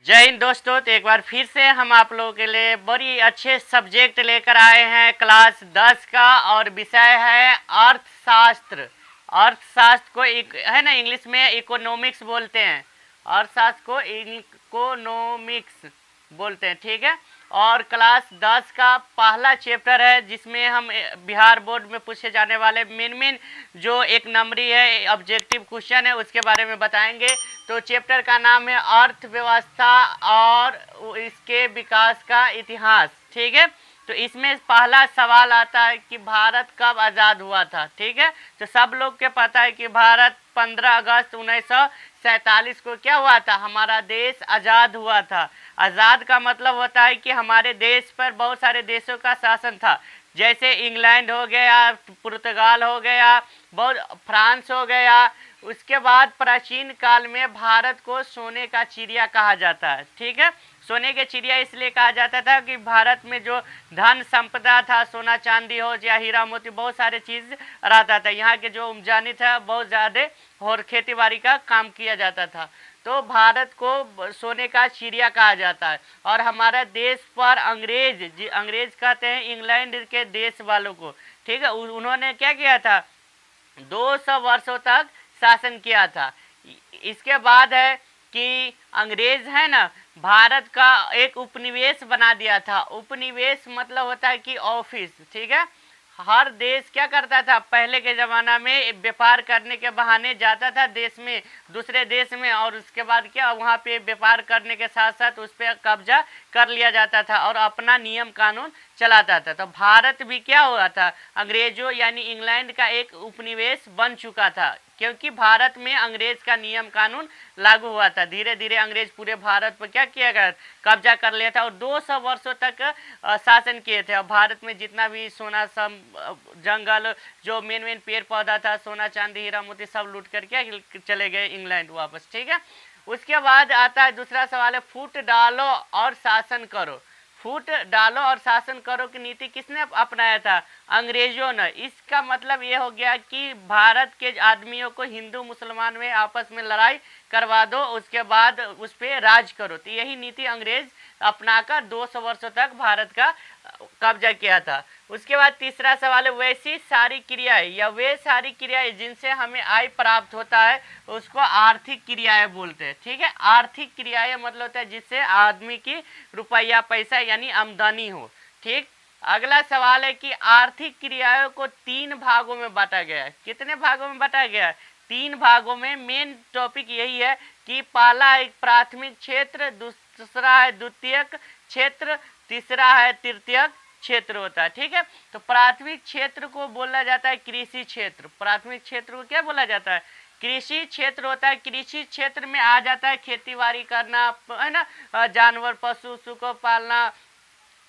जय हिंद दोस्तों। तो एक बार फिर से हम आप लोगों के लिए बड़ी अच्छे सब्जेक्ट लेकर आए हैं क्लास 10 का, और विषय है अर्थशास्त्र। अर्थशास्त्र को है ना, इंग्लिश में इकोनॉमिक्स बोलते हैं। अर्थशास्त्र को इकोनॉमिक्स बोलते हैं, ठीक है। और क्लास 10 का पहला चैप्टर है जिसमें हम बिहार बोर्ड में पूछे जाने वाले मेन जो एक नंबरी है ऑब्जेक्टिव क्वेश्चन है उसके बारे में बताएंगे। तो चैप्टर का नाम है अर्थव्यवस्था और इसके विकास का इतिहास, ठीक है। तो इसमें पहला सवाल आता है कि भारत कब आज़ाद हुआ था, ठीक है। तो सब लोग के पता है कि भारत 15 अगस्त 1947 को क्या हुआ था, हमारा देश आज़ाद हुआ था। आज़ाद का मतलब होता है कि हमारे देश पर बहुत सारे देशों का शासन था, जैसे इंग्लैंड हो गया, पुर्तगाल हो गया, बहुत फ्रांस हो गया। उसके बाद प्राचीन काल में भारत को सोने का चिड़िया कहा जाता है, ठीक है। सोने के चिड़िया इसलिए कहा जाता था कि भारत में जो धन संपदा था, सोना चांदी हो या हीरा मोती, बहुत सारे चीज़ रहता था। यहाँ के जो उपजानी था बहुत ज़्यादा और खेती बाड़ी का काम किया जाता था, तो भारत को सोने का चिड़िया कहा जाता है। और हमारा देश पर अंग्रेज कहते हैं इंग्लैंड के देश वालों को, ठीक है। उन्होंने क्या किया था, 200 वर्षों तक शासन किया था। इसके बाद है कि अंग्रेज है ना, भारत का एक उपनिवेश बना दिया था। उपनिवेश मतलब होता है कि ऑफिस, ठीक है। हर देश क्या करता था, पहले के ज़माना में व्यापार करने के बहाने जाता था देश में, दूसरे देश में, और उसके बाद क्या वहाँ पे व्यापार करने के साथ साथ उस पर कब्जा कर लिया जाता था और अपना नियम कानून चलाता था। तो भारत भी क्या हुआ था, अंग्रेजों यानी इंग्लैंड का एक उपनिवेश बन चुका था, क्योंकि भारत में अंग्रेज का नियम कानून लागू हुआ था। धीरे धीरे अंग्रेज पूरे भारत पर क्या किया गया, कब्जा कर लिया था और 200 वर्षों तक शासन किए थे। और भारत में जितना भी सोना सब जंगल, जो मेन पेड़ पौधा था, सोना चांदी हीरा मोती, सब लूट कर क्या चले गए इंग्लैंड वापस, ठीक है। उसके बाद आता है दूसरा सवाल है, फूट डालो और शासन करो। फूट डालो और शासन करो की नीति किसने अपनाया था, अंग्रेजों ने। इसका मतलब ये हो गया कि भारत के आदमियों को हिंदू मुसलमान में आपस में लड़ाई करवा दो, उसके बाद उस पर राज करो। तो यही नीति अंग्रेज अपनाकर 200 वर्षों तक भारत का कब्जा किया था। उसके बाद तीसरा सवाल है, वैसी सारी क्रियाएं या वे सारी क्रियाएं जिनसे हमें आय प्राप्त होता है उसको आर्थिक क्रियाएं बोलते हैं, ठीक है। आर्थिक क्रियाएं मतलब होता है जिससे आदमी की रुपया पैसा यानी आमदनी हो, ठीक। अगला सवाल है कि आर्थिक क्रियाओं को 3 भागों में बांटा गया है। कितने भागों में बांटा गया है, 3 भागों में। मेन टॉपिक यही है कि पहला एक प्राथमिक क्षेत्र, दूसरा है द्वितीयक क्षेत्र, तीसरा है तृतीयक क्षेत्र होता है, ठीक है। तो प्राथमिक क्षेत्र को बोला जाता है कृषि क्षेत्र। प्राथमिक क्षेत्र को क्या बोला जाता है, कृषि क्षेत्र होता है। कृषि क्षेत्र में आ जाता है खेती बाड़ी करना, है ना, जानवर पशु को पालना।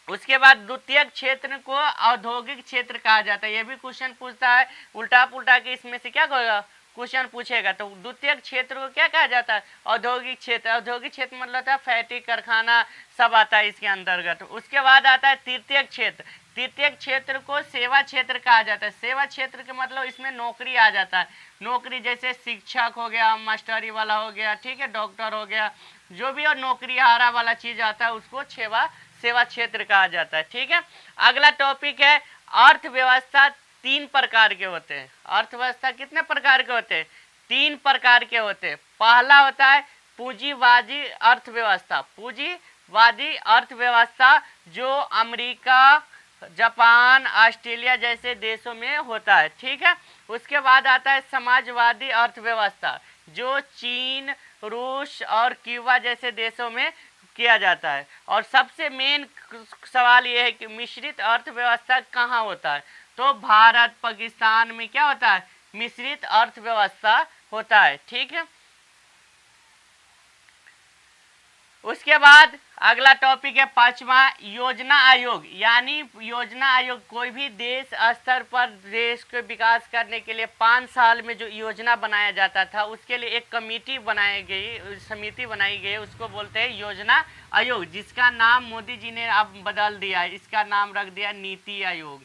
उसके बाद द्वितीयक क्षेत्र को औद्योगिक क्षेत्र कहा जाता है। ये भी क्वेश्चन पूछता है उल्टा पुल्टा के, इसमें से क्या होगा क्वेश्चन पूछेगा। तो द्वितीयक क्षेत्र को क्या कहा जाता है, औद्योगिक क्षेत्र। औद्योगिक क्षेत्र मतलब होता है फैक्ट्री कारखाना सब आता है इसके अंतर्गत। उसके बाद आता है तृतीयक क्षेत्र। तृतीयक क्षेत्र को सेवा क्षेत्र कहा जाता है। सेवा क्षेत्र के मतलब इसमें नौकरी आ जाता है। नौकरी जैसे शिक्षक हो गया, मास्टरी वाला हो गया, ठीक है, डॉक्टर हो गया, जो भी और नौकरी हारा वाला चीज आता है उसको सेवा क्षेत्र कहा जाता है, ठीक है। अगला टॉपिक है अर्थव्यवस्था। 3 प्रकार के होते हैं। अर्थव्यवस्था कितने प्रकार के होते हैं, 3 प्रकार के होते हैं। पहला होता है पूंजीवादी अर्थव्यवस्था। पूंजीवादी अर्थव्यवस्था जो अमेरिका, जापान, ऑस्ट्रेलिया जैसे देशों में होता है, ठीक है। उसके बाद आता है समाजवादी अर्थव्यवस्था, जो चीन, रूस और क्यूबा जैसे देशों में किया जाता है। और सबसे मेन सवाल यह है कि मिश्रित अर्थव्यवस्था कहाँ होता है, तो भारत पाकिस्तान में क्या होता है, मिश्रित अर्थव्यवस्था होता है, ठीक है। उसके बाद अगला टॉपिक है 5वां योजना आयोग। यानी योजना आयोग कोई भी देश स्तर पर देश के विकास करने के लिए 5 साल में जो योजना बनाया जाता था उसके लिए एक कमेटी बनाई गई, समिति बनाई गई, उसको बोलते हैं योजना आयोग, जिसका नाम मोदी जी ने अब बदल दिया। इसका नाम रख दिया नीति आयोग।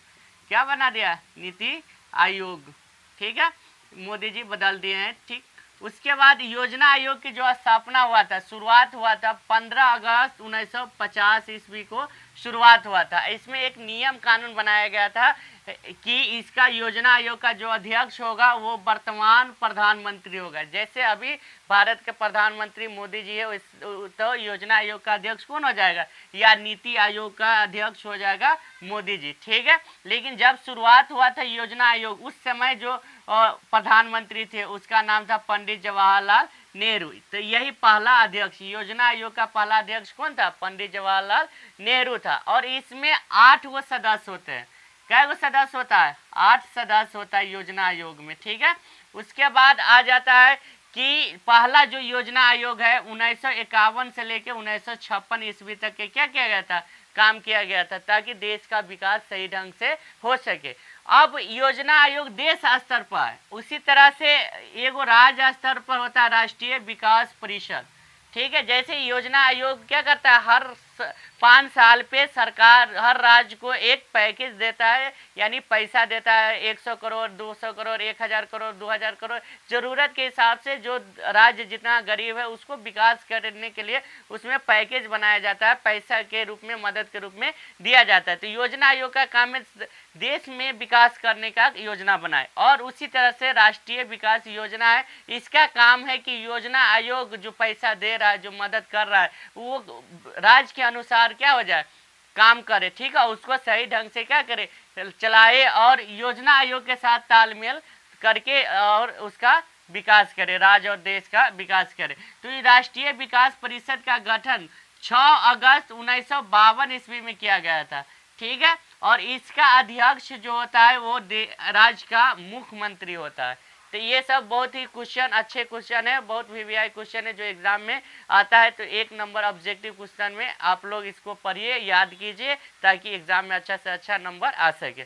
क्या बना दिया, नीति आयोग, ठीक है, मोदी जी बदल दिए हैं, ठीक। उसके बाद योजना आयोग की जो स्थापना हुआ था, शुरुआत हुआ था 15 अगस्त 1950 ईस्वी को शुरुआत हुआ था। इसमें एक नियम कानून बनाया गया था कि इसका योजना आयोग का जो अध्यक्ष होगा वो वर्तमान प्रधानमंत्री होगा। जैसे अभी भारत के प्रधानमंत्री मोदी जी है, तो योजना आयोग का अध्यक्ष कौन हो जाएगा, या नीति आयोग का अध्यक्ष हो जाएगा मोदी जी, ठीक है। लेकिन जब शुरुआत हुआ था योजना आयोग, उस समय जो प्रधानमंत्री थे उसका नाम था पंडित जवाहरलाल नेहरू। तो यही पहला अध्यक्ष, योजना आयोग का पहला अध्यक्ष कौन था, पंडित जवाहरलाल नेहरू था। और इसमें 8 वो सदस्य होते हैं। क्या वो सदस्य होता है, 8 सदस्य होता है योजना आयोग में, ठीक है। उसके बाद आ जाता है कि पहला जो योजना आयोग है 1951 से लेकर 1956 ईस्वी तक के क्या किया गया था, काम किया गया था, ताकि देश का विकास सही ढंग से हो सके। अब योजना आयोग देश स्तर पर है, उसी तरह से एगो राज्य स्तर पर होता है राष्ट्रीय विकास परिषद, ठीक है। जैसे योजना आयोग क्या करता है, हर 5 साल पे सरकार हर राज्य को एक पैकेज देता है, यानी पैसा देता है 100 करोड़ 200 करोड़ 1000 करोड़ 2000 करोड़, ज़रूरत के हिसाब से जो राज्य जितना गरीब है उसको विकास करने के लिए उसमें पैकेज बनाया जाता है, पैसा के रूप में, मदद के रूप में दिया जाता है। तो योजना आयोग का काम है देश में विकास करने का योजना बनाए। और उसी तरह से राष्ट्रीय विकास योजना है, इसका काम है कि योजना आयोग जो पैसा दे रहा है, जो मदद कर रहा है, वो राज्य के अनुसार क्या हो जाए, काम करे, ठीक है, उसको सही ढंग से क्या करे, चलाए और योजना आयोग के साथ तालमेल करके और उसका विकास करे, राज्य और देश का विकास करे। तो ये राष्ट्रीय विकास परिषद का गठन 6 अगस्त 1952 ईस्वी में किया गया था, ठीक है। और इसका अध्यक्ष जो होता है वो राज्य का मुख्यमंत्री होता है। तो ये सब बहुत ही क्वेश्चन, अच्छे क्वेश्चन है, बहुत वीवीआई क्वेश्चन है जो एग्जाम में आता है। तो 1 नंबर ऑब्जेक्टिव क्वेश्चन में आप लोग इसको पढ़िए, याद कीजिए, ताकि एग्जाम में अच्छा से अच्छा नंबर आ सके।